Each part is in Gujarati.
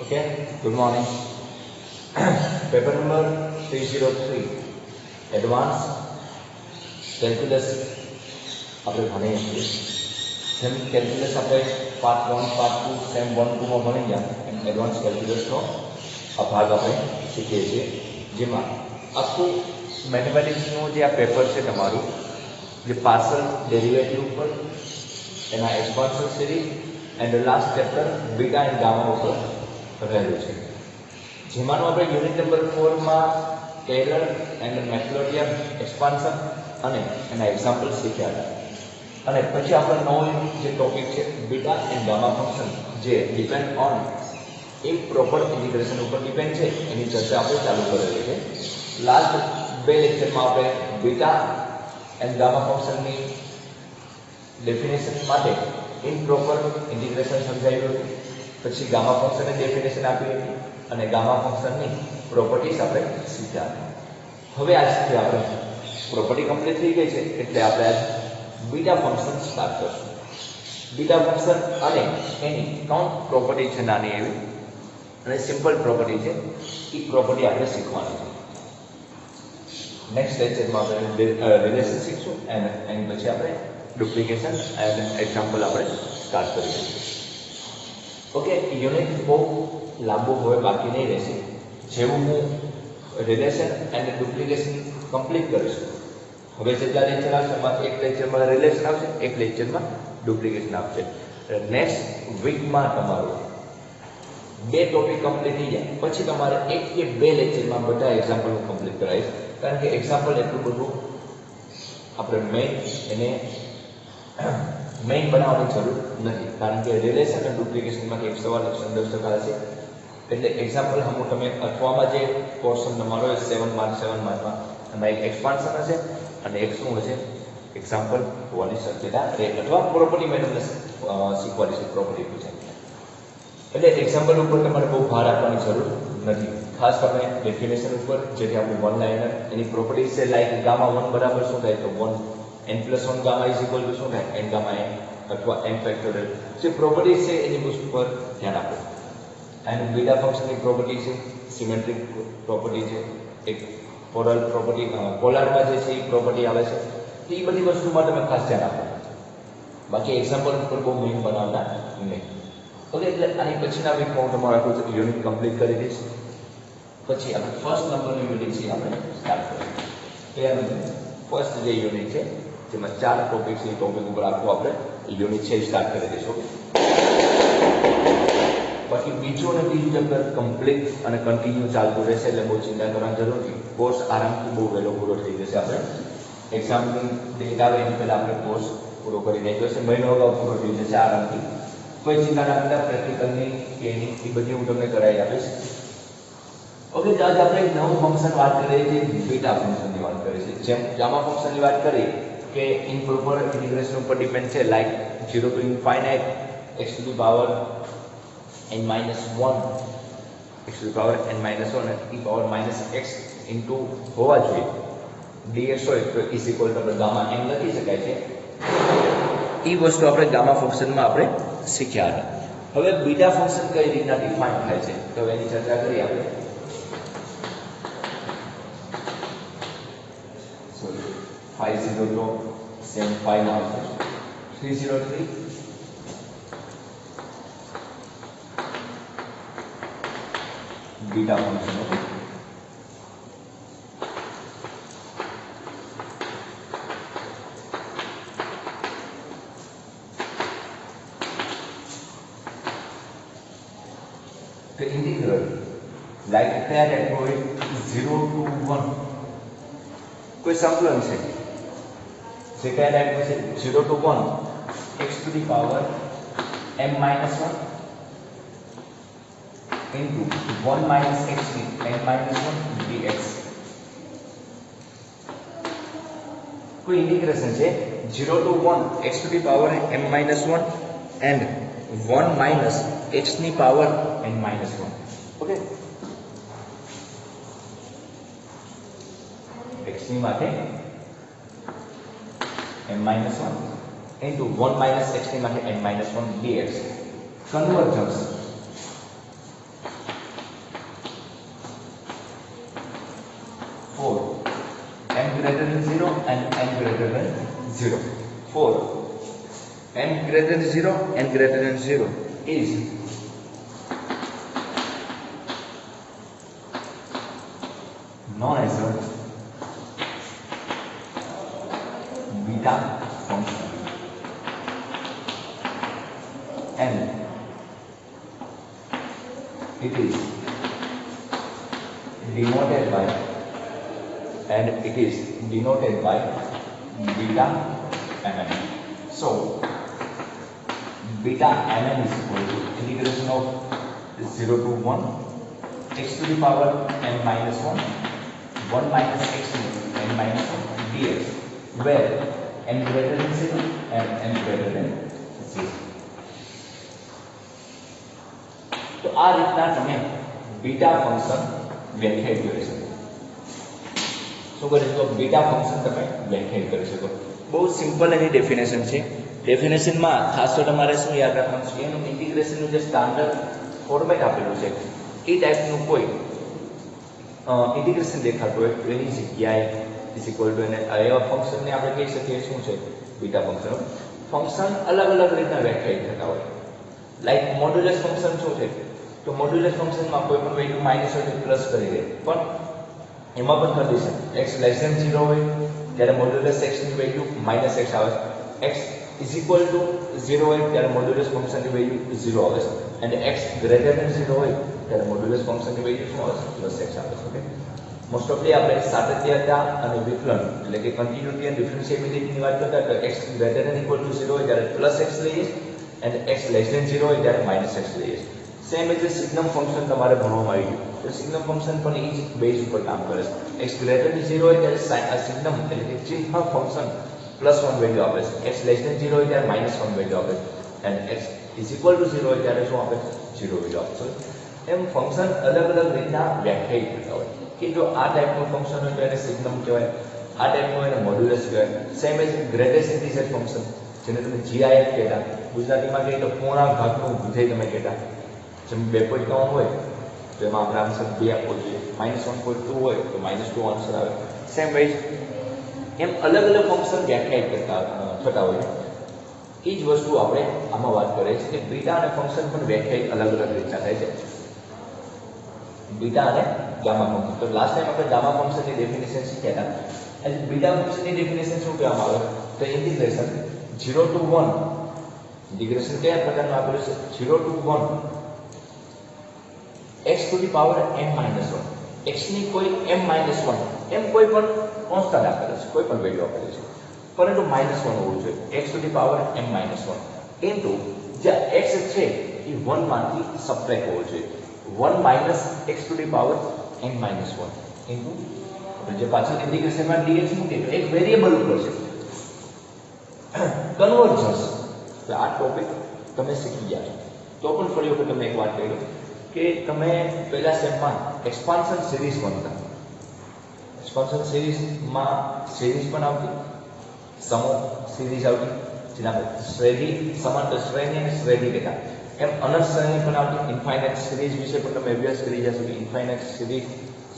Okay, good morning. Paper number 303 Advanced Calculus આપણે ભણીએ છીએ. જેમ કેલ્ક્યુલસ આપણે પાર્ટ 1 પાર્ટ 2 સેમ 1 2 માં ભણી ગયા એમ એડવાન્સ કેલ્ક્યુલસનો આ ભાગ આપણે શીખીએ છીએ, જેમાં આખું મેથેમેટિક્સનું જે આ પેપર છે તમારું, જે પાર્શલ ડેરિવેટિવ ઉપર એના expansion series and last chapter beta and gamma ઉપર રહેલું છે. જેમાંનું આપણે યુનિટ નંબર 4 માં ટેલર એન્ડ મેક્લોરિયન એક્સપાન્શન અને એના એક્ઝામ્પલ શીખ્યા હતા. અને પછી આપણો નવો જે ટોપિક છે બીટા એન્ડ ગામા ફંક્શન, જે ડિપેન્ડ ઓન ઇમ્પ્રોપર ઇન્ટિગ્રેશન ઉપર ડિપેન્ડ છે, એની ચર્ચા આપણે ચાલુ કરેલી છે. લાસ્ટ બે લેક્ચરમાં આપણે બીટા એન્ડ ગામા ફંક્શનની ડેફિનેશન માટે ઇમ્પ્રોપર ઇન્ટિગ્રેશન સમજાવ્યું હતું. પછી ગામા ફંક્શનની ડેફિનેશન આપી હતી અને ગામા ફંક્શનની પ્રોપર્ટીઝ આપણે શીખ્યા હતા. હવે આજથી આપણે પ્રોપર્ટી કમ્પ્લીટ થઈ ગઈ છે, એટલે આપણે આજ બીટા ફંક્શન સ્ટાર્ટ કરશું. બીટા ફંક્શન અને એની 3 પ્રોપર્ટી છે, નાની એવી અને સિમ્પલ પ્રોપર્ટી છે. એ પ્રોપર્ટી આપણે શીખવાની છે. નેક્સ્ટ લેક્ચરમાં આપણે રિલેશન શીખશું અને એની પછી આપણે ડુપ્લિકેશન એન્ડ એક્ઝામ્પલ આપણે સ્ટાર્ટ કરીશું. ઓકે, યુનિટ બહુ લાંબુ હોય બાકી નહીં રહેશે. જેવું હું રિલેશન એન્ડ ડુપ્લિકેશન કમ્પ્લીટ કરીશું, હવે જેટલા લેક્ચર આવશે એમાં એક લેક્ચરમાં રિલેશન આવશે, એક લેક્ચરમાં ડુપ્લિકેશન આવશે. નેક્સ્ટ વીકમાં તમારું 2 ટોપિક કમ્પ્લીટ થઈ જાય પછી તમારે 1 કે 2 લેક્ચરમાં બધા એક્ઝામ્પલ હું કમ્પ્લીટ કરાવીશ. કારણ કે એક્ઝામ્પલ એટલું બધું આપણે મેઇન બનાવવાની જરૂર નથી, કારણ કે રિલેશન અને ડુપ્લિકેશનમાંથી 100% હશે. એટલે એક્ઝામ્પલ હું તમે અથવામાં જે પોર્શન તમારો 7 માર્કમાં એમાં એક એક્સપાન્શન હશે અને એક શું હશે, એક્ઝામ્પલ હોવાની શક્યતા રહે. અથવા પ્રોપર્ટી મેં તમને શીખવાની છે, પ્રોપર્ટી પૂછે. એટલે એક્ઝામ્પલ ઉપર તમારે બહુ ભાર આપવાની જરૂર નથી. ખાસ તમે ડેફિનેશન ઉપર, જેથી આપણું વન લાઇનર એની પ્રોપર્ટીઝ છે, લાઈક ગામા 1 બરાબર શું થાય, તો 1 n+1 gamma is equal two શું થાય, n ગામા n અથવા n ફેક્ટોરિયલ. જે પ્રોપર્ટીઝ છે એની વસ્તુ પર ધ્યાન આપો. એન્ડ બીટા ફંક્શનની પ્રોપર્ટી છે, સિમેટ્રિક પ્રોપર્ટી છે, એક પોલર પ્રોપર્ટી, પોલારમાં જે છે એ પ્રોપર્ટી આવે છે. તો એ બધી વસ્તુમાં તમે ખાસ ધ્યાન આપો. બાકી એક્ઝામ્પલ ઉપર બહુ મેઇન બનાવતા નહીં. ઓકે, એટલે આની પછીના વીકમાં હું તમારું આખું યુનિટ કમ્પ્લીટ કરી દઈશ. પછી આપણે ફર્સ્ટ નંબરનું યુનિટ છે આપણે સ્ટાર્ટ કરીશું. ફર્સ્ટ જે યુનિટ છે જેમાં 4 ટોપિક છે, એ ટોપિક ઉપર આખું આપણે યુનિટ છે સ્ટાર્ટ કરી દઈશું. બાકી બીજું અને ત્રીજું ચેપ્ટર કમ્પ્લીટ અને કન્ટિન્યુ ચાલતું રહેશે, એટલે બહુ ચિંતા કરવાની જરૂર નથી. કોર્સ આરામથી બહુ વહેલો પૂરો થઈ જશે. આપણે એક્ઝામની ડેટ આવે એની પહેલાં આપણે કોર્સ પૂરો કરી નાખ્યો છે. મહિનો અગાઉ પૂરો થઈ જશે આરામથી. કોઈ ચિંતા ના કરતા. પ્રેક્ટિકલની કે એની એ બધી હું તમને કરાવી આપીશ. ઓકે, તો આજે આપણે એક નવું ફંક્શન વાત કરીએ છીએ, બીટા ફંક્શનની વાત કરીએ છીએ. જેમ ગામા ફંક્શનની વાત કરી કે ઇમ્પ્રોપર ઇન્ટિગ્રેશન ઉપર ડિપેન્ડ છે, like 0 to infinite x to the power n-1 x to the power n-1 અને e power -x ઇન્ટુ હોવા જોઈએ dx હોય તો is equal two gamma n લખી શકાય છે. એ વસ્તુ આપણે ગામા ફંક્શનમાં આપણે શીખ્યા હતા. હવે બીટા ફંક્શન કઈ રીતના ડિફાઇન થાય છે તો એની ચર્ચા કરીએ આપણે. 5 0 સેમ 5 માં આવશે 303 beta function. The integral like that at point 0 to 1 कोई संकलन છે જે કયા ટાઈપનું છે, 0 to 1 x to the power m-1 into 1 minus x n-1 dx. કોઈ ઇન્ટિગ્રેશન છે 0 to 1 x to the power m-1 and 1 minus x ની પાવર n-1. ઓકે, x ની માટે m-1 into 1 minus x ની માટે n-1 dx. Convergence greater than 0, n greater than 0 is known as a beta function, and it is denoted by beta mn. So beta mn is equal to integration of 0 to 1 x to the power n minus 1 1 minus x to n minus 1 dx, where n greater than 0 and n greater than 0. તો આ રીતના તમે બીટા ફંક્શન વ્યાખ્યાયિત કરી શકો. શું કરી શકો? બીટા ફંક્શન તમે વ્યાખ્યાયિત કરી શકો. બહુ સિમ્પલ એની ડેફિનેશન છે. ડેફિનેશનમાં ખાસ તો તમારે શું યાદ રાખવાનું છે, એનું ઇન્ટિગ્રેશનનું જે સ્ટાન્ડર્ડ ફોર્મેટ આપેલું છે એ ટાઈપનું કોઈ ઇન્ટિગ્રેશન દેખાતું હોય તો એની જગ્યાએ ઇઝ ઇક્વલ ટુ એને એવા ફંક્શનને આપણે કહી શકીએ શું છે બીટા ફંક્શન. ફંક્શન અલગ અલગ રીતના વ્યાખ્યાયિત થતા હોય. લાઈક મોડ્યુલસ ફંક્શન શું છે, તો મોડ્યુલસ ફંક્શનમાં કોઈ પણ વેલ્યુ માઇનસ હોય તો પ્લસ કરી દે, પણ એમાં પણ કન્ડિશન x લેસ ધેન 0 હોય ત્યારે મોડ્યુલસ x ની વેલ્યુ માઇનસ x આવે છે, x ઇઝ ઇક્વલ ટુ 0 હોય ત્યારે મોડ્યુલસ ફંક્શનની વેલ્યુ 0 આવે છે, અને x ગ્રેટર ધેન 0 હોય ત્યારે મોડ્યુલસ ફંક્શનની વેલ્યુ શું આવે છે? પ્લસ x આવે છે. ઓકે, મોસ્ટ ઓફલી આપણે સાતત્યતા અને વિકલન એટલે કે કન્ટિન્યુટી અને ડિફરન્શિએબિલિટીની વાત કરતા તો x greater than equal to 0 હોય ત્યારે પ્લસ x લઈએ અને x લેસ ધેન 0 હોય ત્યારે માઇનસ x લઈએ. સેમ એઝ સિગ્નમ ફંક્શન તમારે ભણવામાં આવી ગયું, તો સિગ્નમ ફંક્શન પણ એ જ બેઝ ઉપર કામ કરે છે. x ગ્રેટર ધેન 0 હોય ત્યારે સિગ્નમ એટલે કે ચિહ્ન ફંક્શન +1 વેલ્યુ આપે છે, x લેસ ધેન 0 હોય ત્યારે -1 વેલ્યુ આપે છે, અને x ઇઝ ઇક્વલ ટુ 0 હોય ત્યારે શું આપે છે? 0 વેલ્યુ આપે છે. એમ ફંક્શન અલગ અલગ રીતના વ્યાખ્યાયિત થતા હોય કે જો આ ટાઈપનું ફંક્શન હોય તો એને સિગ્નમ કહેવાય, આ ટાઈપનું એને મોડ્યુલસ કહેવાય. Same as greatest integer function જેને તમે GIF કહેતા, ગુજરાતીમાં કહીએ તો પૂર્ણાંક ભાગનું વિધેય તમે કહેતા. જેમ 2.9 હોય તો એમાં આપણે આન્સર 2 આપવો જોઈએ, -1.2 હોય તો -2 આન્સર આવે. સેમ વેઝ એમ અલગ અલગ ફંક્શન વ્યાખ્યાયિત થતા હોય. એ જ વસ્તુ આપણે આમાં વાત કરીએ છીએ કે બીટા અને ફંક્શન પણ વ્યાખ્યાયિત અલગ અલગ રીતના થાય છે. બીટા અને ગામા ફંક્શન. તો લાસ્ટ ટાઈમ આપણે ગામા ફંક્શનની ડેફિનેશન શીખ્યા હતા. અને બીટા ફંક્શનની ડેફિનેશન શું કહેવામાં આવે? તો ઇન્ટિગ્રેશન 0 to 1 ઇન્ટિગ્રેશન કયા પ્રકારનું આપેલું છે? 0 to 1 x to the power n minus 1, x ની કોઈ m minus 1 એમ કોઈ પણ કોન્સ્ટન્ટ આપેલું છે, કોઈ પણ વેલ્યુ આપેલી છે, પરંતુ -1 હોવું જોઈએ, x to the power m minus 1 into જે x છે એ 1 માંથી સબટ્રેક્ટ હોવો જોઈએ, 1 minus x to the power n minus 1 into જે પાછળ ઇન્ટિગ્રેશનમાં dx મૂકીએ તો એક વેરિયેબલ ઉપર છે કન્વર્જન્સ. તો આ ટોપિક તમે શીખી ગયા છો. તો પણ ફરી વખત તમને એક વાત કહી દઉં કે તમે પહેલા સેમમાં એક્સપાન્શન સિરીઝ ભણતા. એક્સપાન્શન સિરીઝમાં સિરીઝ પણ આવતી, સમૂહ સિરીઝ આવતી, જેના પર શ્રેણી સમાંતર શ્રેણી અને શ્રેણી કહેતા. એમ અનંત શ્રેણી પણ આવતી. ઇન્ફાઇનાઇટ સિરીઝ વિશે પણ તમે અભ્યાસ કરી જશો કે ઇન્ફાઇનાઇટ સિરીઝ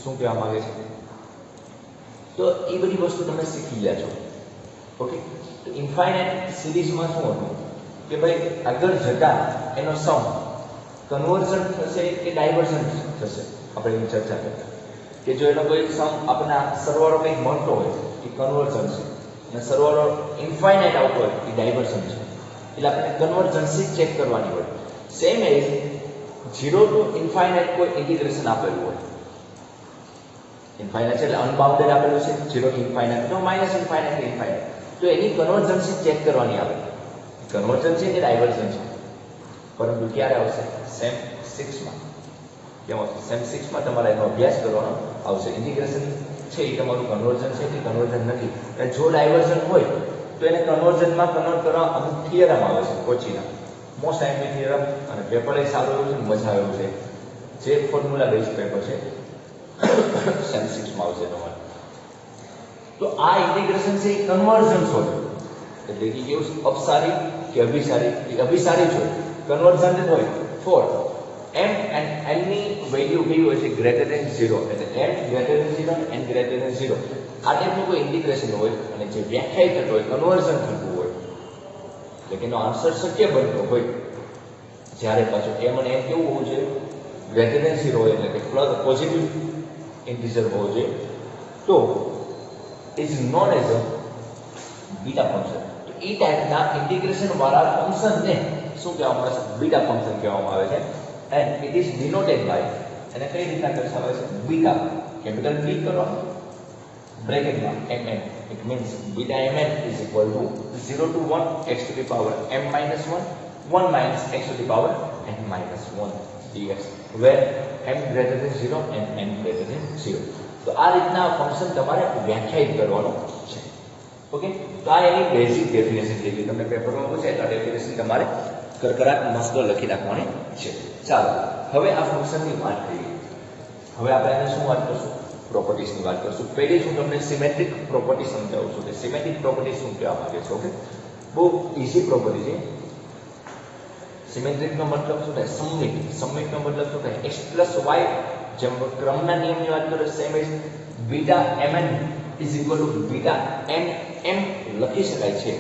શું કહેવા માંગે છે. તો એ બધી વસ્તુ તમે શીખી ગયા છો. ઓકે, તો ઇન્ફાઇનાઇટ સિરીઝમાં શું હતું કે ભાઈ આગળ જતા એનો સમ કન્વર્ઝન થશે કે ડાયવર્ઝન થશે. આપણે એની ચર્ચા કરતા કે જો એનો કોઈ સમ આપણને સરવાળો કંઈક મળતો હોય એ કન્વર્ઝન છે, અને સરવાળો ઇન્ફાઇનાઇટ આવતો હોય એ ડાયવર્ઝન છે. એટલે આપણે કન્વર્જન્સી ચેક કરવાની હોય. સેમ એઝ 0 to ઇન્ફાઇનાઇટ કોઈ ઇન્ટિગ્રેશન આપેલું હોય, ઇન્ફાઇનાઇટ એટલે અનબાઉન્ડેડ આપેલું છે, 0 to ઇન્ફાઇનાઇટ તો માઇનસ ઇન્ફાઇનાઇટ to ઇન્ફાઇનાઇટ, તો એની કન્વર્જન્સી ચેક કરવાની આવે, કન્વર્જન છે કે ડાયવર્ઝન છે. પરંતુ ક્યારે આવશે? સેમ 6માં. કેમ આવશે? સેમ 6માં તમારે એનો અભ્યાસ કરવાનો આવશે. ઇન્ટિગ્રેશન છે એ તમારું કન્વર્જન છે કે કન્વર્જન નથી, અને જો ડાયવર્ઝન હોય તો એને કન્વર્જનમાં કન્વર્ટ કરવા અમુક થિયરમ આવે છે કોચીના, મોસ્ટ આઈએમપી થિયરમ, અને પેપર એ સારું એવું છે, મજા આવ્યું છે. જે ફોર્મ્યુલા બેઝ પેપર છે સેમ 6માં આવશે તમારે. તો આ ઇન્ટિગ્રેશન છે એ કન્વર્જન્સ હોય, એટલે કે કેવું અપસારી કે અભિસારી? એ અભિસારી જ હોય. કન્વર્ઝન હોય ફોર m and n ની વેલ્યુ કેવી હોય છે? ગ્રેટર ધેન 0, એટલે m ગ્રેટર ધેન 0 અને n ગ્રેટર ધેન 0 આ ટાઈપનું કોઈ ઇન્ટિગ્રેશન હોય અને જે વ્યાખ્યાયિત થતું હોય, કન્વર્ઝન થતું હોય, લેકિન એનો આન્સર શક્ય બનતો હોય જ્યારે પાછું m અને n કેવું હોવું જોઈએ ગ્રેટર ધેન 0 હોય એટલે કે પ્લસ પોઝિટિવ ઇન્ટીજર હોવો જોઈએ તો is known as a beta function. તો એ ટાઈપના ઇન્ટિગ્રેશન વાળા ફંક્શનને શું કહેવામાં આવે છે બીટા ફંક્શન કહેવામાં આવે છે and it is denoted by એને કઈ રીતના દર્શાવે છે બીટા કેપિટલ B કરવાનું બ્રેકેટમાં mn it means beta mn is equal to 0 to 1 x to the power m minus 1 1 minus x to the power n minus 1 dx where m greater than 0 and n greater than 0. તો આ રીતના ફંક્શન તમારે વ્યાખ્યાયિત કરવાનું છે. ઓકે, તો આ એની બેઝિક ડેફિનેશન થઈ ગઈ. તમને પેપરમાં પૂછાય તો આ ડેફિનેશન તમારે કરકરાટ મસ્ત લખી નાખવાની છે. ચાલો હવે આ ફંક્શનની વાત કરીએ. હવે આપણે એને શું વાત કરશું પ્રોપર્ટીઝની વાત કરશું. પહેલી હું તમને સિમેટ્રિક પ્રોપર્ટી સમજાવું છું કે સિમેટ્રિક પ્રોપર્ટી શું કહેવા માંગે છે. ઓકે, બહુ ઈઝી પ્રોપર્ટી છે. સિમેટ્રિકનો મતલબ શું થાય સમમિત. સમમિતનો મતલબ શું થાય x પ્લસ y જેમ ક્રમના નિયમની વાત કરીએ same as beta mn is equal to beta nm લખી શકાય છે.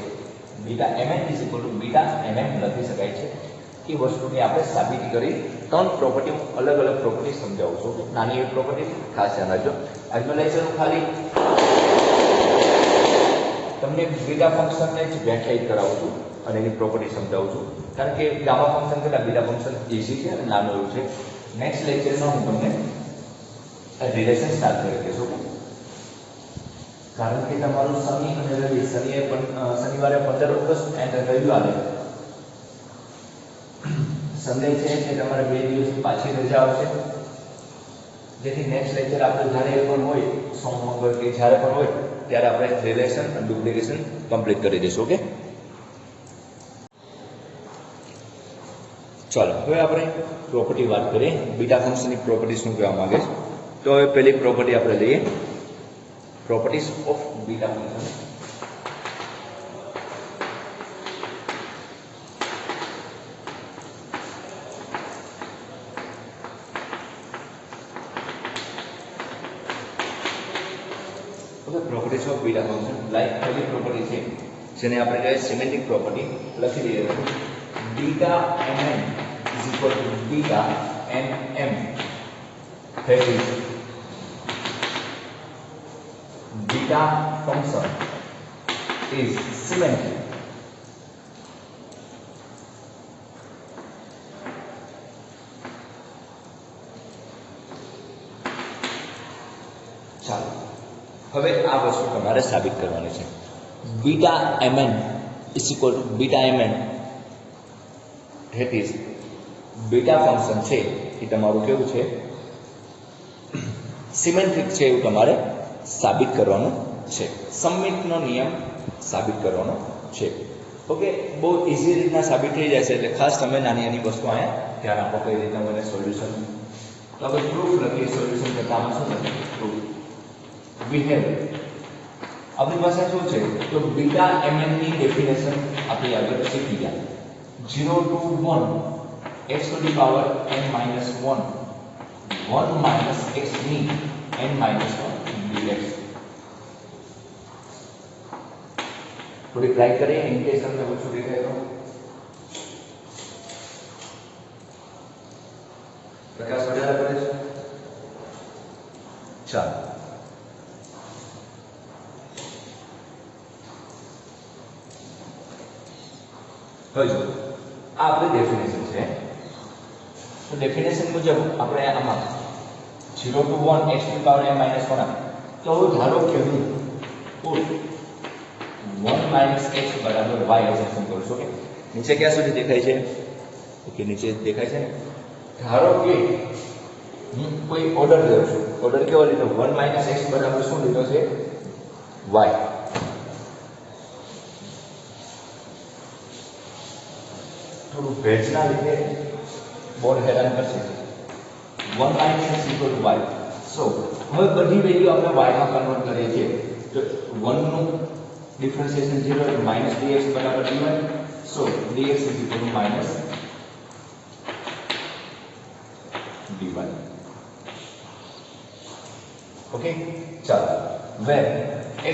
Beta mn is equal to beta nm લખી શકાય છે. એ વસ્તુની આપણે સાબિત કરી 3 પ્રોપર્ટી હું અલગ અલગ પ્રોપર્ટી સમજાવું છું. નાની એવી પ્રોપર્ટી ખાસ ધ્યાન રાખજો. આજનો લેક્ચર હું ખાલી તમને બીટા ફંક્શનને જ વ્યાખ્યાયિત કરાવું છું અને એની પ્રોપર્ટી સમજાવું છું. કારણ કે ગામા ફંક્શન કરતાં બીટા ફંક્શન ઈઝી છે અને નાનું એવું છે. નેક્સ્ટ લેક્ચરમાં હું તમને રિલેશન સ્ટાર્ટ કરી દઈશ. ઓકે, કારણ કે તમારું શનિ અને રવિ શનિવારે 15 ઓગસ્ટ એન્ડ રવિવારે સન્ડે છે કે તમારે 2 દિવસની પાછી રજા આવશે. જેથી નેક્સ્ટ લેક્ચર આપણે જ્યારે પણ હોય સોમ મંગળ કે જ્યારે પણ હોય ત્યારે આપણે રિલેશન અને ડુપ્લિકેશન કમ્પ્લીટ કરી દઈશું. ઓકે, ચાલો હવે આપણે પ્રોપર્ટી વાત કરીએ. બીટા ફંક્શનની પ્રોપર્ટી શું કહેવા માંગે છે. તો હવે પહેલી પ્રોપર્ટી આપણે લઈએ properties of beta function. Properties of beta function like પહેલી પ્રોપર્ટી છે જેને આપણે કહીએ સિમેટ્રિક પ્રોપર્ટી. લખી દઈએ beta mn is equal to beta nm. That is beta function is symmetric. ચાલો હવે આ વસ્તુ તમારે સાબિત કરવાની છે. Beta mn is equal to beta mn. That is beta function છે એ તમારું કેવું છે સિમેટ્રિક છે એવું તમારે સાબિત કરવાનું છે. સમમિતનો નિયમ સાબિત કરવાનો છે. ઓકે, બહુ ઇઝી રીતના સાબિત થઈ જશે એટલે ખાસ તમે નાની નાની વસ્તુ અહીંયા ધ્યાન આપો કઈ રીતના મને સોલ્યુશન. તો આપણે પ્રૂફ લખીએ. સોલ્યુશન કરતામાં શું લખીએ પ્રૂફ. વી હેવ આપણી પાસે શું છે તો બીટા mn ની ડેફિનેશન આપણે આગળ શીખી ગયા. 0 to 1 x to the power n minus 1 1 minus x ની n minus 1 dx. થોડી ટ્રાય કરીએ ઇન કેસ તમને ઓછું દેખાય તો. પ્રકાશ વધારે પડે છે. ચાલો હવે જો આ આપણી ડેફિનેશન છે. તો ડેફિનેશન મુજબ આપણે આમાં 0 to 1 x to the power n minus 1 તો હવે ધારો કે હું 1 minus x બરાબર y એસેમ્પશન કરું છું. કે નીચે ક્યાં સુધી દેખાય છે? ઓકે, નીચે દેખાય છે ને. ધારો કે હું કોઈ ઓર્ડર લઉં છું. ઓર્ડર કેવો લીધો? 1 minus x બરાબર શું લીધો છે? y. થોડું ભેજના લીધે બોર્ડ હેરાન કરશે. 1 minus x equal to y. સો હવે બધી વેલ્યુ આપણે y માં કન્વર્ટ કરીએ છીએ. તો 1 નું ડિફરન્શિએશન 0 એટલે માઈનસ dx બરાબર dy. So dx is equal to minus dy. Okay, ચાલો where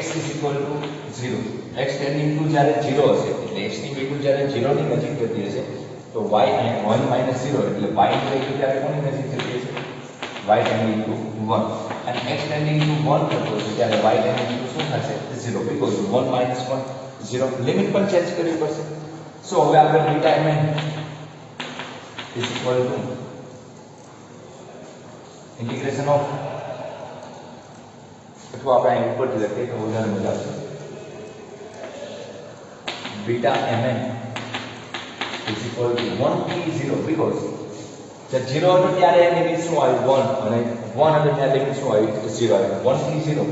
x is equal to 0. x tending to જ્યારે 0 હશે એટલે x ની વેલ્યુ જ્યારે 0 ની નજીક જતી હશે તો y અને 1 માઈનસ 0 એટલે y ની વેલ્યુ ત્યારે કોની નજીક જતી હશે y ટેન્ડિંગ ટુ 1 અને x ટેન્ડિંગ ટુ 1 થતો હશે ત્યારે y ટેન્ડિંગ ટુ શું થશે 0 બીકોઝ 1 માઈનસ 1 0 લિમિટ પણ ચેન્જ કરવી પડશે સો હવે આપણે beta mn is equal to integration of અથવા આપણે અહીં ઉપરથી લખીએ તો વધારે મજા આવશે beta mn is equal to 1 થી 0 because the 0 હતો ત્યારે એની લિમિટ શું આવી 1 અને 1 હતો ત્યારે લિમિટ શું આવી 0 આવી 1 થી 0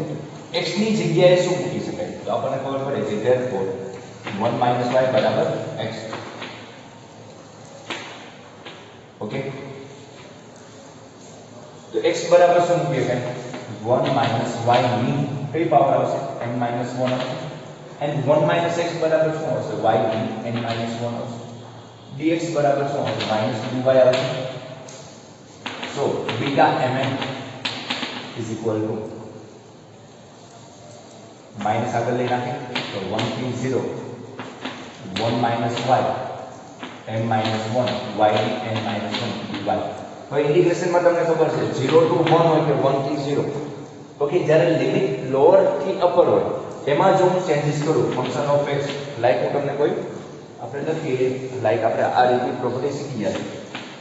x ની જગ્યાએ શું મૂકી શકાય તો આપણને ખબર પડે છે therefore 1 minus y બરાબર x ઓકે તો x બરાબર શું મૂકી શકાય 1 minus y ની કઈ પાવર આવશે n minus 1 આવશે and 1 minus x બરાબર શું આવશે y ની n minus 1 આવશે dx બરાબર શું આવશે minus 2y આવશે so beta mn is equal to minus આગળ લઈ નાખે તો 1 થી 0 1 minus y m minus 1 y n minus 1 dy હવે ઇન્ટિગ્રેશન માં તમને ખબર છે 0 to 1 હોય કે 1 થી 0 ઓકે જ્યારે લિમિટ લોઅર થી અપર હોય એમાં જો હું ચેન્જીસ કરું ફંક્શન ઓફ x લાઈક હું તમને કોઈ આપણે લખીએ લાઈક આપણે આ રીતની પ્રોપર્ટી શીખી ગયા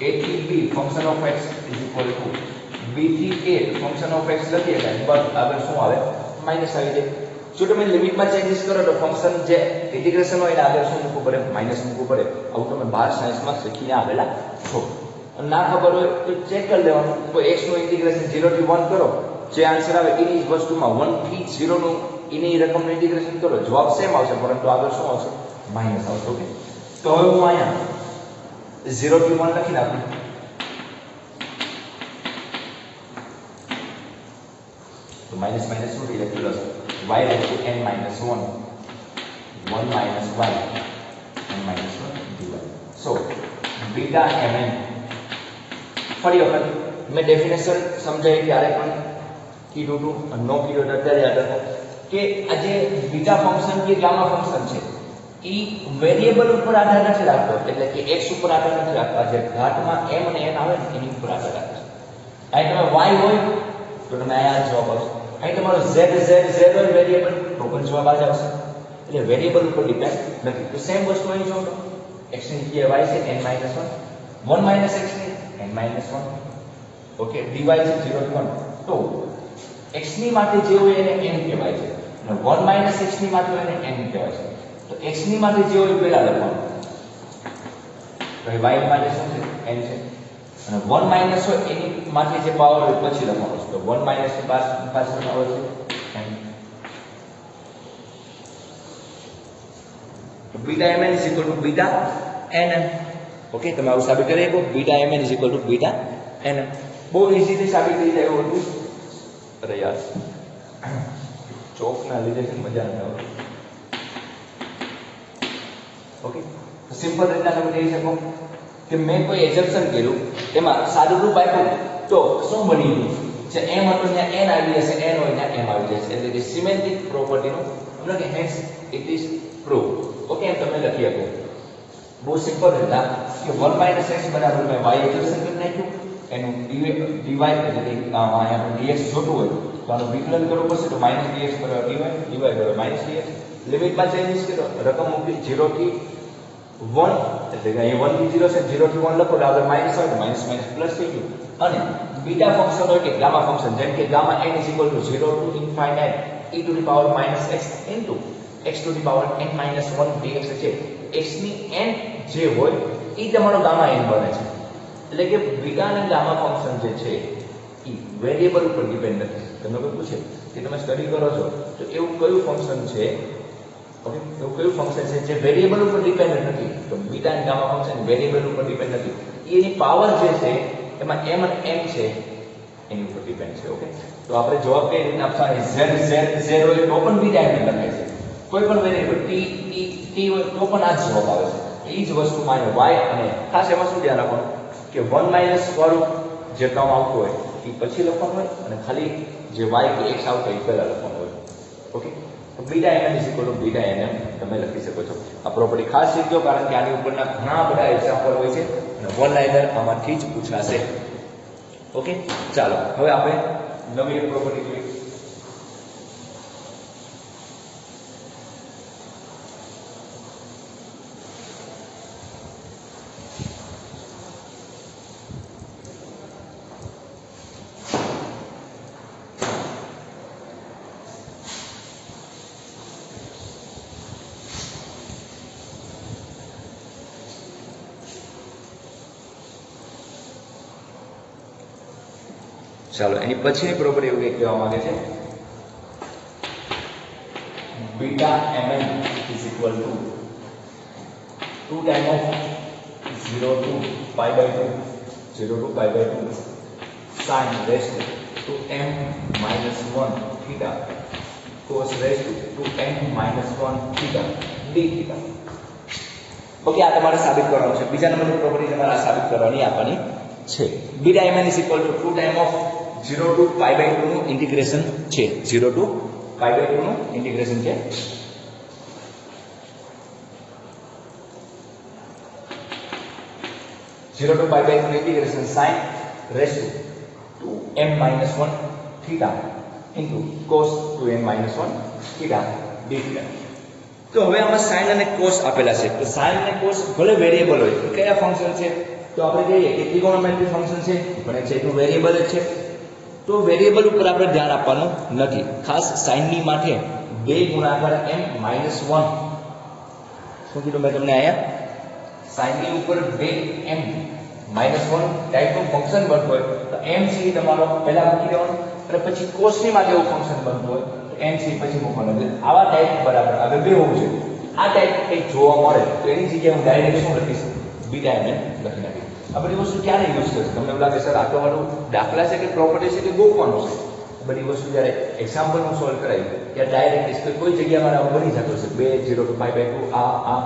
a થી b function of x is equal to b થી a ફંક્શન ઓફ x લખીએ બટ આગળ શું આવે માઈનસ આવી જાય જો તમે લિમિટમાં ચેન્જીસ કરો તો ફંક્શન જે ઇન્ટિગ્રેશન હોય એને આગળ શું મૂકવું પડે માઈનસ મૂકવું પડે આવું તમે 12 સાયન્સમાં શીખીને આવેલા છો ના ખબર હોય તો ચેક કરી લેવાનું તો x નું ઇન્ટિગ્રેશન 0 થી 1 કરો જે આન્સર આવે એની જ વસ્તુમાં 1 થી 0 નું એની રકમનું ઇન્ટિગ્રેશન કરો જવાબ સેમ આવશે પરંતુ આગળ શું આવશે માઈનસ આવશે ઓકે તો હવે હું અહીંયા 0 થી 1 લખી નાખું તો માઈનસ માઈનસ શું થઈ જાય plus y raised to n minus 1 minus y n minus 1 dy so beta mn ફરી વખત મેં ડેફિનેશન સમજાવી ત્યારે પણ કીધું હતું નો કીધું અત્યારે યાદ રાખો કે આ જે બીટા ફંક્શન કે ગામા ફંક્શન છે એ વેરિયેબલ ઉપર આધાર નથી રાખતો એટલે કે x ઉપર આધાર નથી રાખતો જે ઘાતમાં m અને n આવે ને એની ઉપર આધાર રાખે છે અહીં તમે y હોય તો તમે અહીંયા જવાબ આવશે અહીં તમારો z હોય વેરિયેબલ તો પણ જવાબ આ જ આવશે એટલે વેરિયેબલ ઉપર ડિપેન્ડ નથી તો સેમ વસ્તુ અહીં જો x ની જગ્યાએ y છે n - 1 1 - x ની n - 1 ઓકે dy છે 0 થી 1 તો x ની માટે જે હોય એને n કહેવાય છે અને 1 - x ની માટે હોય એને n કહેવાય છે તો x ની માટે જે હોય પહેલા લખવાનું તો y માટે શું છે n છે અને 1 માઈનસ હોય એની માટે જે પાવર હોય પછી લખવાનું છે તો 1 માઈનસ ની પાછળ પાવર છે n તો beta mn is equal to beta nn okay તમે આવું સાબિત કરી શકો beta mn is equal to beta nn બહુ ઈઝીલી સાબિત થઈ જાય એવું હતું અરે યાર ચોક ના લીધે છે મજા ન આવે ઓકે સિમ્પલ રીતના તમે કહી શકો કે મેં કોઈ એઝમ્પશન કર્યું એમાં સાદું રૂપ આપ્યું તો શું બની ગયું જે m હતો ત્યાં n આવી જશે n હોય ત્યાં m આવી જશે એટલે કે સિમેન્ટિક પ્રોપર્ટીનું એટલે કે hence it is prove okay એમ તમે લખી આપો બહુ સિમ્પલ હતા કે 1 - x બરાબર મેં y એઝમ્પશન કરી નાખ્યું એનું dy એટલે કે અહીંયા dx જોતું હોય તો આનું વિકલન કરવું પડશે તો -dx બરાબર dy dy બરાબર -dx લિમિટમાં ચેન્જીસ કરો રકમ મૂકી 0 થી 1 એટલે કે અહીં 1 થી 0 છે 0 થી 1 લખો તો આગળ માઈનસ હોય તો માઈનસ માઈનસ પ્લસ થઈ ગયું અને બીટા ફંક્શન હોય કે ગામા ફંક્શન જેમ કે gamma n = 0 to infinite e to the power - x into x to the power n - 1 dx છે x ની n જે હોય એ તમારો ગામા n બને છે એટલે કે બીટા અને ગામા ફંક્શન જે છે એ વેરિયેબલ ઉપર ડિપેન્ડ નથી તમને કોઈ પૂછે કે તમે સ્ટડી કરો છો તો એવું કયું ફંક્શન છે ઓકે તો કયું ફંક્શન છે જે વેરિયેબલ ઉપર ડિપેન્ડન્ટ નથી તો બીટા અને ગામા ફંક્શન વેરિયેબલ ઉપર ડિપેન્ડ નથી એની પાવર જે છે એમાં m અને n છે એની ઉપર ડિપેન્ડ છે ઓકે તો આપણે જવાબ કઈ રીતે આપવાનો z હોય તો પણ બીટા m લખાય છે કોઈ પણ વેરિયેબલ t હોય તો પણ આ જ જવાબ આવે છે એ જ વસ્તુમાં y અને ખાસ એમાં શું ધ્યાન રાખવાનું કે 1 - વાળું જે ટર્મ આવતું હોય એ પછી લખવાનું હોય અને ખાલી જે y કે x આવતો હોય એ પહેલા લખવાનું હોય ઓકે તો beta mn is equal to beta nm તમે લખી શકો છો. આ પ્રોપર્ટી ખાસ શીખજો, કારણ કે આની ઉપરના ઘણા બધા એક્ઝામ્પલ હોય છે અને વન લાઇનર આમાંથી જ પૂછાશે. ઓકે, ચાલો હવે આપણે નવી એક પ્રોપર્ટી જોઈએ. ચાલો એની પછીની પ્રોપર્ટી એવું કંઈક કહેવા માંગે છે, beta mn is equal two 2 time of 0 to pi by 2 sin raised to m minus 1 theta cos raised to m minus 1 theta d theta. Okay, આ તમારે સાબિત કરવાનું છે. બીજા નંબરની પ્રોપર્ટી તમારે આ સાબિત કરવાની આપવાની છે. Beta mn is equal two 2 time of 0 to pi by 2 નું ઇન્ટિગ્રેશન છે. 0 to pi by 2 નું ઇન્ટિગ્રેશન છે. 0 to pi by 2 નું integration sin raised to m minus 1 theta into cos 2m minus 1 theta d theta. તો હવે આમાં sin અને cos આપેલા છે. તો sin અને cos ભલે વેરીએબલ હોય તો કયા ફંક્શન છે? તો આપણે કહીએ કે ટ્રિગોનોમેટ્રી ફંક્શન છે, પણ એક સાઈડનું વેરીએબલ જ છે. તો વેરીએબલ ઉપર આપણે ધ્યાન આપવાનું નથી. ખાસ sin ની માટે 2 ગુણાકાર m minus 1, શું કીધું મેં તમને અહીંયા? sin ની ઉપર 2m minus 1 ટાઈપનું ફંક્શન બનતું હોય તો m c તમારો પહેલા મૂકી દેવાનું, અને પછી cos ની માટે એવું ફંક્શન બનતું હોય તો m c પછી મૂકવાનું. આવા ટાઈપ બરાબર હવે બે હોવું જોઈએ. આ ટાઈપ કંઈક જોવા મળે તો એની જગ્યાએ હું ડાયરેક્ટ શું લખીશ? બીટા mn લખી નાખીશ. આ બધી વસ્તુ ક્યારે યુઝ થશે? તમને એવું લાગે સર આ તો મારું દાખલા છે કે પ્રોપર્ટી છે કે ગોખવાનું છે? બધી વસ્તુ જ્યારે એક્ઝામ્પલનું સોલ્વ કરાય ત્યારે ડાયરેક્ટ કોઈ જગ્યા મારે બની જતો હશે 2 0 to pi by 2 આ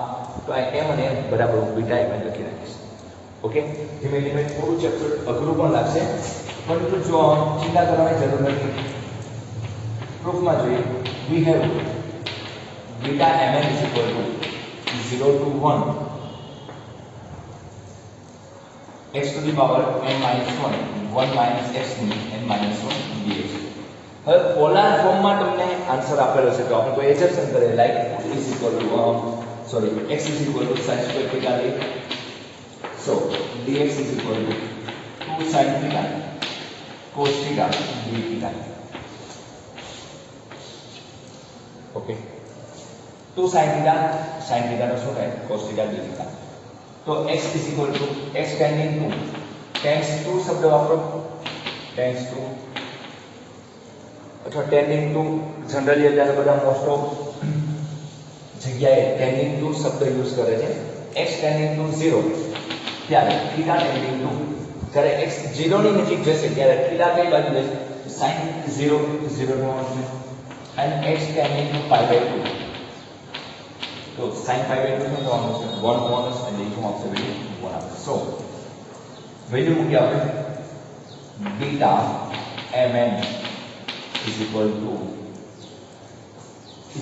તો આ m અને n બરાબર હું બીટા mn લખી નાખીશ. ઓકે, ધીમે ધીમે થોડું ચેપ્ટર અઘરું પણ લાગશે, પરંતુ જો ચિંતા કરવાની જરૂર નથી. પ્રૂફમાં જોઈએ, we have beta mn is equal to 0 to 1 x to the power n minus 1 minus x n minus 1 dx. હવે પોલાર ફોર્મમાં તમને આન્સર આપેલો છે તો આપણે કોઈ એજમ્પશન કરીએ, like is equal to x is equal to sin square theta d. So dx is equal to 2 sin theta cos theta d theta. Okay, 2 sin theta નો શું થાય? cos theta d theta. તો x is equal to x tangent 2 tends to શબ્દ વાપરો, tends to અથવા tending to જનરલી અત્યારે બધા મોસ્ટ ઓફ જગ્યાએ tending to શબ્દ યુઝ કરે છે. x tending to 0 ત્યારે theta tending to, જ્યારે x 0 ની નજીક જશે ત્યારે theta કઈ બાજુ જશે? sin 0 નો આવશે, and x tending to pi by 2 તો sin pi by 2 શું થવાનું છે? 1 હોવાનું છે, અને શું આવશે? વેલ્યુ 1 આવશે. સો વેલ્યુ મૂકી આપણે beta mn is equal to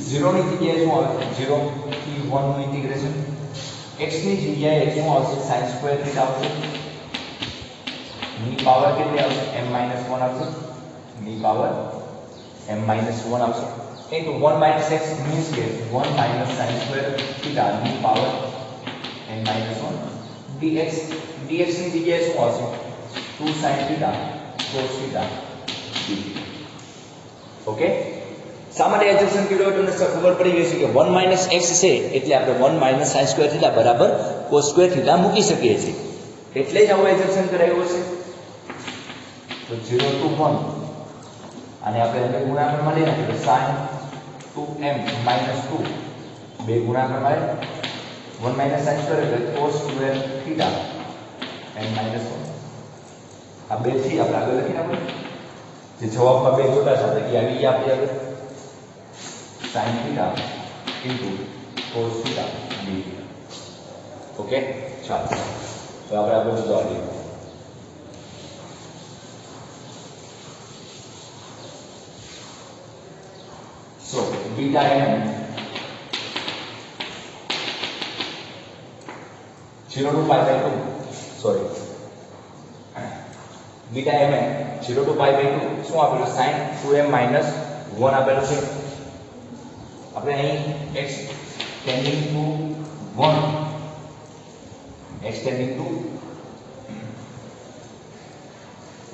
0 ની જગ્યાએ શું આવે? 0 થી 1 નું ઇન્ટિગ્રેશન. x ની જગ્યાએ શું આવશે? sin સ્ક્વેર થીટા આવશે. ની પાવર કેટલી આવશે? m minus 1 આવશે. ની પાવર m minus 1 આવશે. into 1 minus x means કે 1 minus sin square theta ની power n minus 1 dx. dx ની જગ્યાએ શું આવશે? 2 sin theta cos theta d. Okay, સામાન્ય એજમ્પશન કર્યો તમને ખબર પડી ગઈ છે કે 1 minus x છે એટલે આપણે 1 minus sin square theta બરાબર cos square theta મૂકી શકીએ છીએ. એટલે જ આવું એજમ્પશન કરાયું છે. તો 0 to 1 અને આપણે એને ગુણાકારમાં લઈ નાખીએ sin 2m minus 2 બે ગુણાકારમાં આવે 1 minus sin square એટલે cos square theta n minus 1. આ બે થી આપણે આગળ લખી નાખો. જે જવાબમાં બે જોતા છે એ આવી ગયા આપણે આગળ sin theta into cos theta d. Okay, ચાલો તો આપણે આગળ જોવા દઈએ. So beta mn 0 to pi by 2 sorry beta mn 0 to pi by 2 શું આપેલું sin 2m minus 1 આપેલું છે આપણે અહીં x tending to 1 x tending to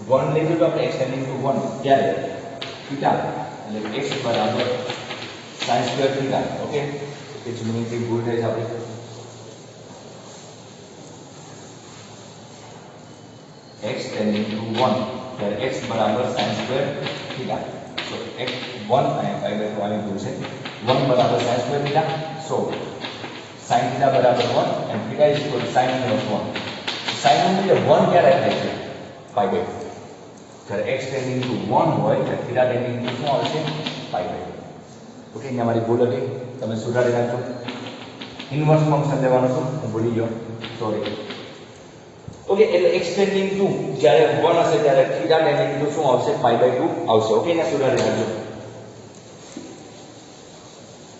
1 લીધું તો આપણે x tending to 1 ત્યારે થીટા એટલે x બરાબર sin સ્ક્વેર થીટા ઓકે એ જમણીથી ભૂલ થઈ છે આપણી x tending to 1 ત્યારે x બરાબર sin સ્ક્વેર થીટા તો x 1 અને pi by 2 આની ભૂલ છે 1 બરાબર sin સ્ક્વેર થીટા સો sin થીટા બરાબર 1 and theta is equal to sin inverse 1 sin નું મૂલ્ય 1 ક્યારે થાય છે pi by 2 જ્યારે x tending to 1 હોય ત્યારે theta tending to શું આવશે pi by 2 ઓકે અહીંયા મારી ભૂલ હતી તમે સુધારી નાખજો ઇન્વર્સ ફંક્શન લેવાનું છે હું ભૂલી ગયો સોરી ઓકે એટલે x tending to જ્યારે 1 હશે ત્યારે theta tending to શું આવશે pi by 2 આવશે ઓકે એને સુધારી નાખજો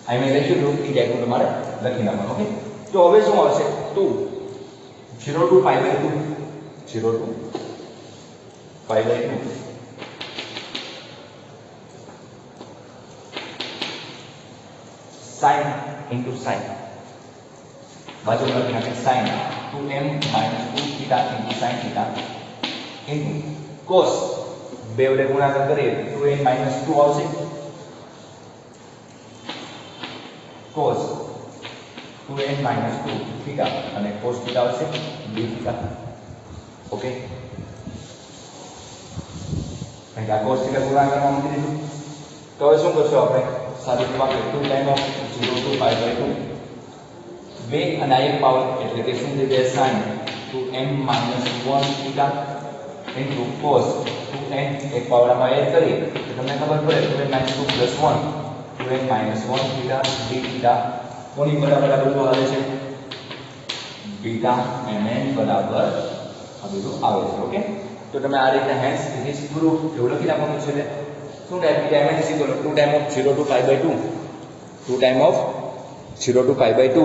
આ મેં લખ્યું હતું એ ડાયગ્રામ તમારે લખી નાખવાનું ઓકે તો હવે શું આવશે 2 0 to pi by 2 0 to pi by 2 sin into sin બાજુમાં લખી નાખીએ sin 2m minus 2 theta into sin theta into cos બે વડે ગુણાકાર કરીએ 2n minus 2 આવશે cos 2n minus 2 theta અને cos theta આવશે d theta ઓકે અહીંયા cos theta ગુણાકારમાં મૂકી દીધું તો હવે શું કરશું આપણે સાદી રીતે 2 time of 0 to pi by 2 બે અને એક પાવર એટલે કે શું થઈ જાય sin 2m minus 1 theta into cos 2n એક પાવરમાં એડ કરીએ તો તમને ખબર પડે 2n minus 2 plus 1 2n minus 1 theta d theta કોની બરાબર આ બધું આવે છે બીટા mn બરાબર આ બધું આવે છે ઓકે તો તમે આ રીતે હેન્સ ધીસ પ્રૂફ એવું લખી નાખવાનું છે એટલે શું થાય beta mn is equal to 2 time of 0 to pi by 2 2 time of 0 to pi by 2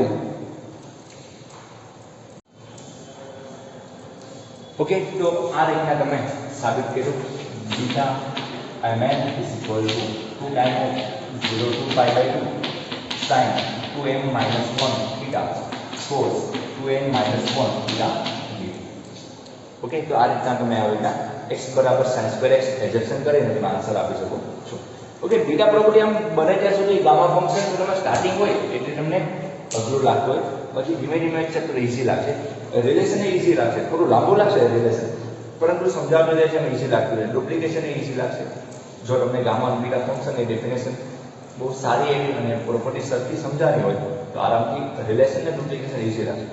okay તો આ રીતના તમે સાબિત કર્યું beta mn is equal to 2 time of 0 to pi by 2 sin 2m minus 1 theta cos 2n minus 1 theta d okay તો આ રીતના તમે આ રીતના x બરાબર sin સ્ક્વેર x એડજસ્ટ કરીને તમે આન્સર આપી શકો છો ઓકે બીટા પ્રોપર્ટી આમ બને ત્યાં સુધી ગામા ફંક્શન તમે સ્ટાર્ટિંગ હોય એટલે તમને અઘરું લાગતું હોય પછી ધીમે ધીમે ચેપ્ટર ઈઝી લાગશે રિલેશન એ ઈઝી લાગશે થોડું લાંબુ લાગશે રિલેશન પરંતુ સમજાવતું જાય છે ઈઝી લાગતું રહે ડુપ્લિકેશન એ ઈઝી લાગશે જો તમને ગામા બીટા ફંક્શનની ડેફિનેશન બહુ સારી એવી અને પ્રોપર્ટી સરખી સમજાવી હોય તો આરામથી રિલેશન ને ડુપ્લિકેશન ઈઝી લાગશે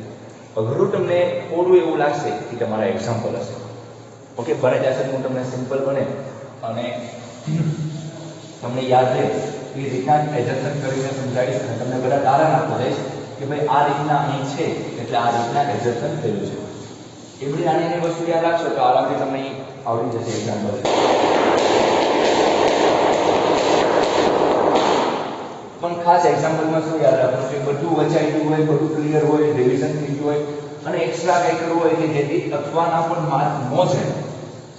અઘરું તમને થોડું એવું લાગશે કે તમારા એક્ઝામ્પલ હશે ઓકે બને ત્યાં સુધી હું તમને સિમ્પલ બને અને તમને યાદ રહે એ રીતના એડજસ્ટ કરીને સમજાવીશ અને તમને બધા તારણ આપતા રહીશ કે ભાઈ આ રીતના અહીં છે એટલે આ રીતના એડજસ્ટ થયેલું છે એ બધી નાની વસ્તુ યાદ રાખશો તો આરામથી તમને આવડી જશે એક્ઝામ્પલ પણ ખાસ એક્ઝામ્પલમાં શું યાદ રાખવાનું છે બધું વચાઈ ગયું હોય બધું ક્લિયર હોય રિવિઝન થઈ ગયું હોય અને એક્સ્ટ્રા કંઈ કરવું હોય કે જેથી અથવાના પણ માર્ક ન જાય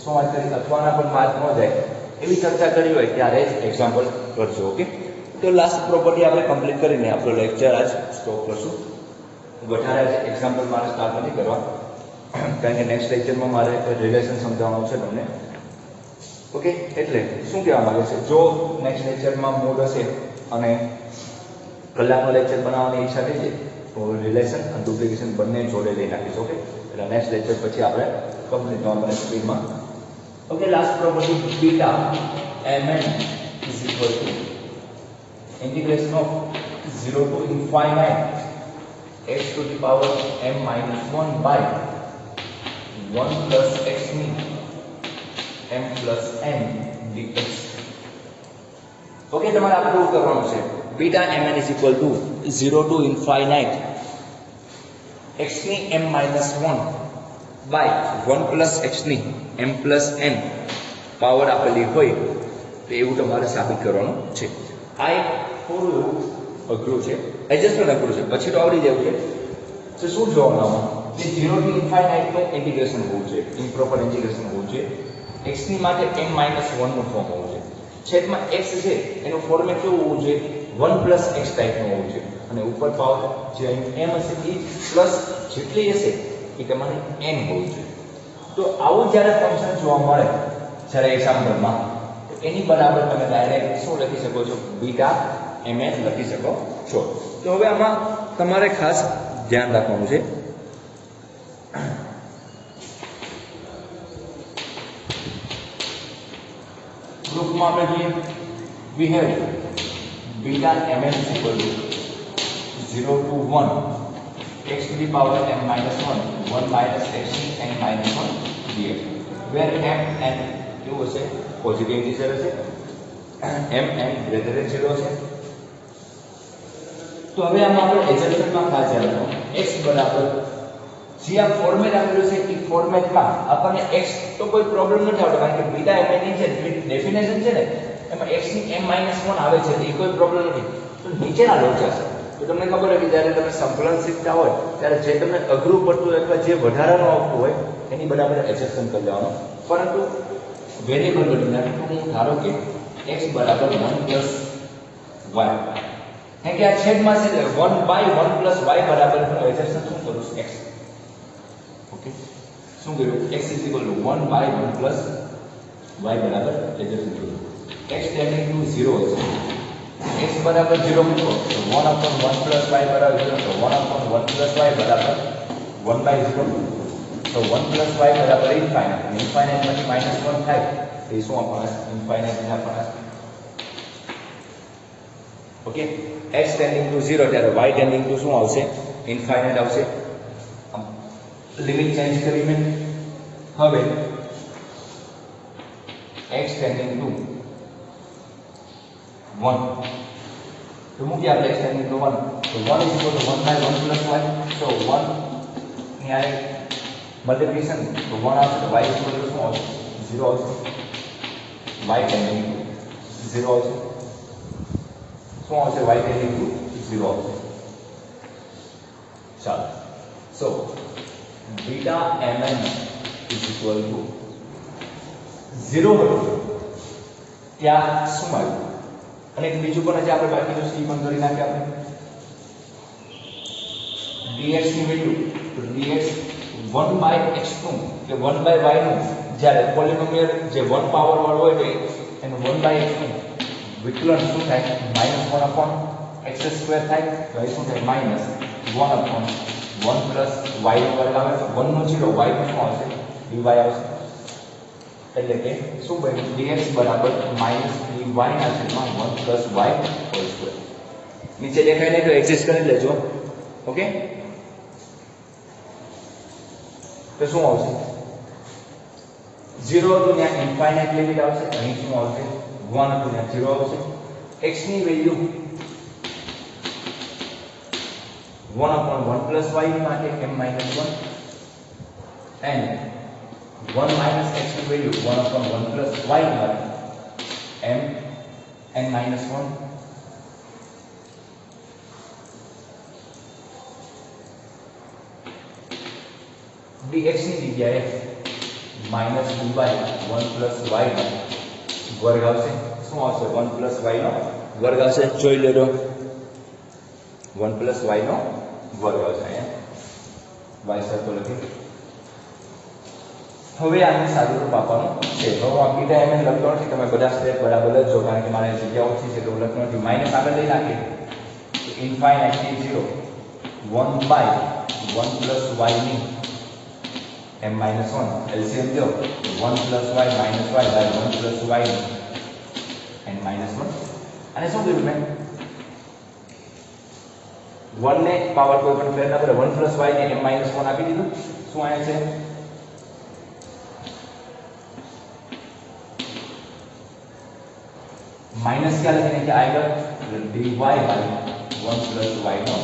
શું વાત કરી અથવાના પણ માર્ક ન જાય એવી ચર્ચા કરી હોય ત્યારે જ એક્ઝામ્પલ કરજો ઓકે તો લાસ્ટ પ્રોપર્ટી આપણે કમ્પ્લીટ કરીને આપણો લેક્ચર આજ સ્ટોપ કરશું વધારે આજે એક્ઝામ્પલ મારે સ્ટાર્ટ નથી કરવા કારણ કે નેક્સ્ટ લેક્ચરમાં મારે રિલેશન સમજાવવાનું છે તમને ઓકે એટલે શું કહેવા માંગે છે જો નેક્સ્ટ લેક્ચરમાં મૂડ હશે અને કલાકનો લેક્ચર બનાવવાની ઈચ્છા થઈ છે તો રિલેશન અને ડુપ્લિકેશન બંને જોડે લઈ નાખીશ ઓકે એટલે નેક્સ્ટ લેક્ચર પછી આપણે કમ્પ્લીટ નોર્મલ સ્પીડમાં okay last property beta mn is equal to integration of 0 to infinite x to the power m minus 1 by 1 plus x m plus n dx okay તમારે આ પ્રૂવ કરવાનું છે beta mn is equal to 0 to infinite x ની m minus 1 by 1 plus x ની m plus n પાવર આપેલી હોય તો એવું તમારે સાબિત કરવાનું છે આ એક થોડું એવું અઘરું છે, એડજસ્ટમેન્ટ અઘરું છે, પછી તો આવડી જાય છે. તો શું જોવાનું આમાં કે 0 થી ઇન્ફાઇનાઇટ નું ઇન્ટિગ્રેશન હોવું જોઈએ, ઇમ્પ્રોપર ઇન્ટિગ્રેશન હોવું જોઈએ. x ની માટે m-1 નું ફોર્મ હોવું જોઈએ. છેદમાં x છે એનું ફોર્મેટ કેવું હોવું જોઈએ? 1 + x ટાઈપનું હોવું જોઈએ. અને ઉપર પાવર જે m હશે એ પ્લસ જેટલી હશે એ તમારે n હોવું જોઈએ. તો આવું જ્યારે ફંક્શન જોવા મળે જ્યારે એક્ઝામ્પલમાં, તો એની બરાબર તમે ડાયરેક્ટ શું લખી શકો છો? બીટા mn લખી શકો છો. તો હવે આમાં તમારે ખાસ ધ્યાન રાખવાનું છે. ગ્રુપમાં આપણે જોઈએ we have beta mn equal to 0 to 1 x to the power m minus 1 1 minus x n minus 1 dx where m n કેવું હશે? પોઝિટિવ ઇન્ટિજર હશે, m n greater than 0 છે. તો હવે આમાં આપણે એડજસ્ટમેન્ટમાં ખાસ ધ્યાન રાખવાનું. x બરાબર જે આ ફોર્મેટ આપેલું છે એ ફોર્મેટમાં આપણને x તો કોઈ પ્રોબ્લેમ નથી આવતો, કારણ કે બીટા mn ની જે ડેફિનેશન છે ને એમાં x ની m-1 આવે છે, એ કોઈ પ્રોબ્લેમ નથી. તો નીચેના લોચા છે તો તમને ખબર હોય કે જ્યારે તમે સંકલન શીખતા હોય ત્યારે જે તમને અઘરું પડતું હોય અથવા જે વધારાનું આવતું હોય એની બરાબર એડજસ્ટમેન્ટ કરી લેવાનું. પરંતુ વેરિયેબલ બદલીને હું ધારો કે x બરાબર 1 + y, કારણ કે આ છેદમાં છે 1/1 + y બરાબર હું એડજસ્ટમેન્ટ શું કરું છું? x. ઓકે, શું કર્યું? x = 1/1 + y બરાબર એડજસ્ટમેન્ટ કરું. x ટેન્ડિંગ ટુ 0 છે. x બરાબર 0 મૂકો તો 1/1 + y બરાબર 0, તો 1/1 + y બરાબર 1/0. તો 1 + y બરાબર ઇન્ફાઇનાઇટ, અને ઇન્ફાઇનાઇટ માંથી -1 થાય તો શું આપણને? ઇન્ફાઇનાઇટ ને આપણને. ઓકે, x ટેન્ડિંગ ટુ 0 ત્યારે y ટેન્ડિંગ ટુ શું આવશે? ઇન્ફાઇનાઇટ આવશે. લિમિટ ચેન્જ કરીને હવે x ટેન્ડિંગ ટુ 1 તો મૂકી આપણે x ટેન્ડિંગ ટુ 1, તો 1 = 1/1 + y, તો 1 ની આ મલ્ટીપ્લિકેશન તો 1 આવશે, તો y = શું આવશે? 0 આવશે. y ટેન્ડિંગ ટુ 0 આવશે. શું આવશે? y ટેન્ડિંગ ટુ 0 આવશે. ચાલો, સો બીટા mn = 0 હતું ત્યાં શું આવ્યું? અને એક બીજું પણ હજી આપણે બાકીનું સી પણ કરી નાખ્યા આપણે dx ની વેલ્યુ, તો dx 1/x નું કે 1/y નું જ્યારે પોલિનોમિયલ જે 1 પાવર વાળો હોય તો એનું 1/x નું વિકલન શું થાય? -1/x² થાય. તો એ શું થાય? -1/1 + y નો વર્ગ આવે, તો 1 નો 0 y નું શું આવશે? dy આવશે. એટલે કે શું બન્યું? dx બરાબર -dy/1 + y². નીચે દેખાય નહીં તો એડજસ્ટ કરી લેજો. ઓકે, તો શું આવશે? 0 હતું ત્યાં ઇન્ફાઇનાઇટ લિમિટ આવશે, અહીં શું આવશે? 1 હતું ત્યાં 0 આવશે. x ની વેલ્યુ 1/1 + y માટે m-1 and 1 - x ની વેલ્યુ 1/1 + y માટે m-1. dx ની જગ્યાએ -dy 1 + y નો વર્ગ આવશે. શું આવશે? 1 + y નો વર્ગ આવશે. જોઈ લેજો, 1 + y નો વર્ગ આવશે. અહીંયા y સરખો લખી. હવે આને સાદું રૂપ આપવાનું છે. હવે આ બીટા mn લખતો નથી, તમે બધા સ્ટેપ બરાબર લખજો, કારણ કે મારે જગ્યા ઓછી છે તો હું લખતો નથી. માઇનસ આગળ લઈ નાખીએ ઇન્ફાઇનાઇટ થી 0 1/1 + y ની m-1 એલસીએમ લો, 1 + y - y/1 + y n-1. અને શું કર્યું મેં? 1 ને પાવર કોઈ પણ ફેર ના કરે, 1 + y ને m-1 આપી દીધું. શું આવે છે? માઇનસ ક્યાં લખીને કે આગળ dy/1 + y નો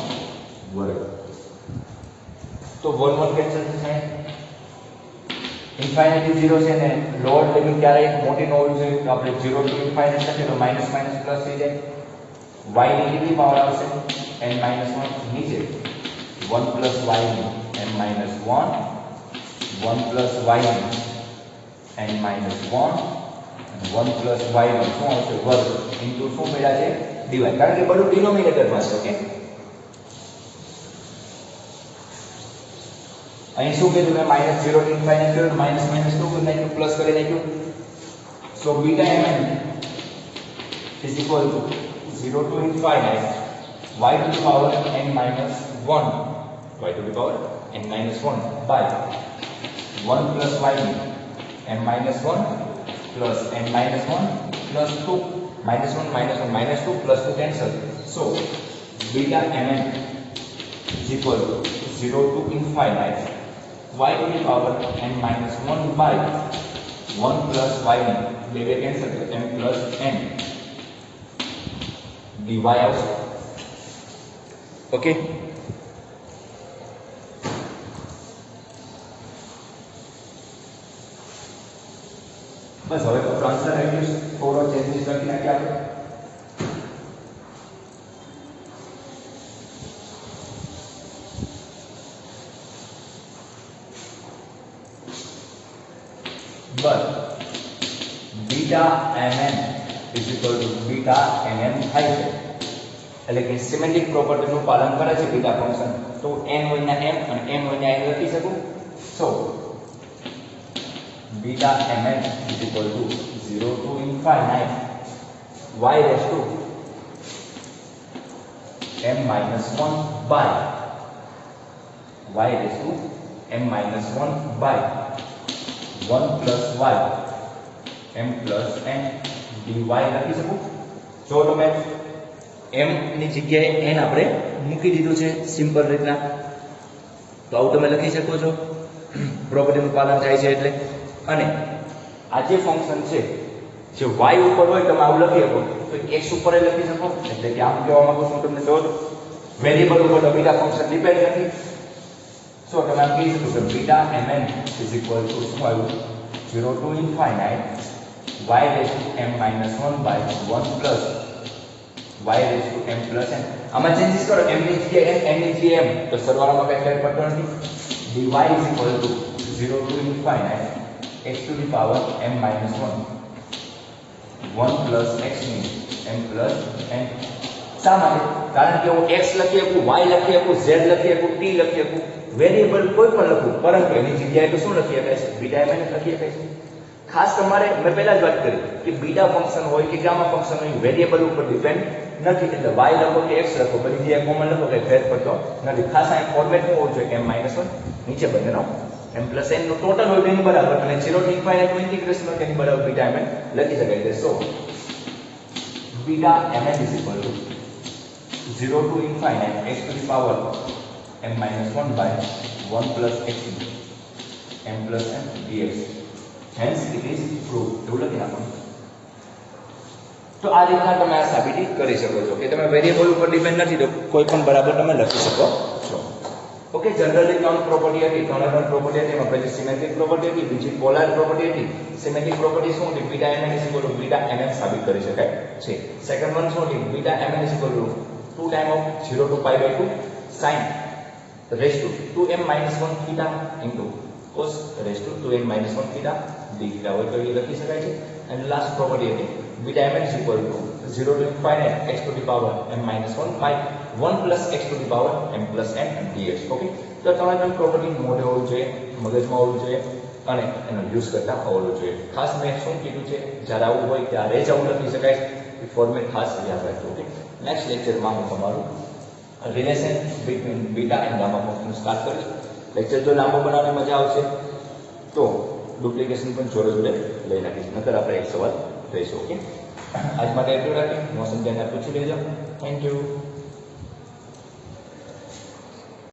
વર્ગ. તો 1 1 કેન્સલ થશે. ઇન્ફાઇનાઇટ થી 0 છે ને લોઅર લિમિટ ક્યારે મોટી ન હોવી જોઈએ, તો આપણે 0 થી ઇન્ફાઇનાઇટ લખીએ તો માઇનસ પ્લસ થઈ જાય. y ની કેટલી પાવર આવશે n - 1 નીચે 1 + y ની n - 1 1 + y ની n - 1 અને 1 + y નો શું આવશે વર્ગ ઇન્ટુ શું મળ્યા છે dy, કારણ કે બધું ડિનોમિનેટરમાં છે. ઓકે, અહીં શું કીધું મેં -0 થી ઇન્ફાઇનાઇટ કર્યું, માઇનસ માઇનસ શું કરી નાખ્યું, પ્લસ કરી નાખ્યું. સો beta mn is equal to 0 to infinite y to the power n minus 1 y to the power n minus 1 by 1 plus y n minus 1 plus n minus 1 plus 2 minus 1 minus 1 minus 2 plus 2 cancel. So beta mn is equal to 0 to infinite y to the power n minus 1 by 1 plus y બે cancel to m plus n dy આવશે. ઓકે, બસ હવે તો ટ્રાન્સફર આવી ગયું છે, થોડો ચેન્જીસ કરી નાખીએ આપણે. બસ beta mn is equal to beta mn થાય છે, એટલે કે સિમેટ્રિક પ્રોપર્ટીનું પાલન કરે છે બીટા ફંક્શન. તો n હોય ના m અને m હોય ના n લખી શકું. સો beta mn is equal to 0 to infinite y raised to m minus 1 by y raised to m minus 1 by 1 plus y m plus n dy લખી શકું. જો તમે m ની જગ્યાએ n આપણે મૂકી દીધું છે સિમ્પલ રીતના, તો આવું તમે લખી શકો છો, પ્રોપર્ટીનું પાલન થાય છે એટલે. અને આ જે ફંક્શન છે જે y ઉપર હોય તમે આવું લખી શકો તો x ઉપર લખી શકો, એટલે કે આમ કહેવા માંગુ છું તમને જો વેરિયેબલ ઉપર તો બીટા ફંક્શન ડિપેન્ડ નથી. સો તમે આમ કહી શકો કે beta mn is equal to શું આવ્યું 0 to infinite y raised to m minus 1 by 1 plus y raised to m plus n. આમાં ચેન્જીસ કરો, m ની જગ્યાએ n, n ની જગ્યાએ m, તો સરવાળામાં કઈ ફેર પડતો નથી. dy is equal to 0 to infinite x to the power m minus 1 1 plus x ની m plus n. શા માટે? કારણ કે હું x લખી શકું, y લખી શકું, z લખી શકું, t લખી શકું, વેરિયેબલ કોઈ પણ લખું, પરંતુ એની જગ્યાએ તો શું લખી શકાય છે? બીટા mn લખી શકાય છે. ખાસ તમારે મેં પહેલા જ વાત કરી કે બીટા ફંક્શન હોય કે ગામા ફંક્શન હોય વેરિયેબલ ઉપર ડિપેન્ડ નથી, એટલે y લખો કે x લખો બધી જગ્યાએ કોમન લખો કે ફેર પડતો નથી. ખાસ આ ફોર્મેટ શું હોવું જોઈએ m - 1 નીચે બંનેનો m plus n નો ટોટલ હોય તેની બરાબર અને 0 થી ઇન્ફાઇનાઇટ નું ઇન્ટિગ્રેશન હોય તેની બરાબર બીટા mn લખી શકાય છે. સો beta mn is equal to 0 to infinite x to the power m minus 1 by 1 plus x m plus n dx. Hence it is proved. એવું લખી નાખો. તો આ રીતના તમે આ સાબિતી કરી શકો છો કે તમે વેરિયેબલ ઉપર ડિપેન્ડ નથી તો કોઈ પણ બરાબર તમે લખી શકો છો. ઓકે, જનરલી ત્રણ પ્રોપર્ટી હતી, ત્રણ પ્રોપર્ટી હતી. એમાં પહેલી સિમેટ્રિક પ્રોપર્ટી હતી, બીજી પોલાર પ્રોપર્ટી હતી. સિમેટ્રિક પ્રોપર્ટી શું હતી? Beta mn is equal to beta mn સાબિત કરી શકાય છે. સેકન્ડ વન શું હતી? Beta mn is equal to 2 time of 0 to pi by 2 sin raised to 2m minus 1 theta into cos raised to 2m minus 1 theta d theta હોય તો એ લખી શકાય છે. અને લાસ્ટ પ્રોપર્ટી હતી beta mn is equal to 0 to infinite x to the power m minus 1 by 1 plus x to the power m plus n dx. Okay, તો તમારે પ્રોપર્ટી મોઢે હોવું જોઈએ, મગજમાં હોવું જોઈએ અને એનો યુઝ કરતા આવડવું જોઈએ. ખાસ મેં શું કીધું છે, જ્યારે આવું હોય ત્યારે જ આવું લખી શકાય એ ફોર્મેટ ખાસ યાદ રાખજો. ઓકે, નેક્સ્ટ લેક્ચરમાં હું તમારું relation between beta and gamma function start કરીશ. લેક્ચર જો લાંબો બનાવવાની મજા આવશે તો ડુપ્લિકેશન પણ જોડે જોડે લઈ નાખીશ, નકર આપણે એક સવાલ રહીશું. ઓકે, આજ માટે એટલું રાખીએ. મોસમ ધ્યાન પૂછી લેજો. Thank you.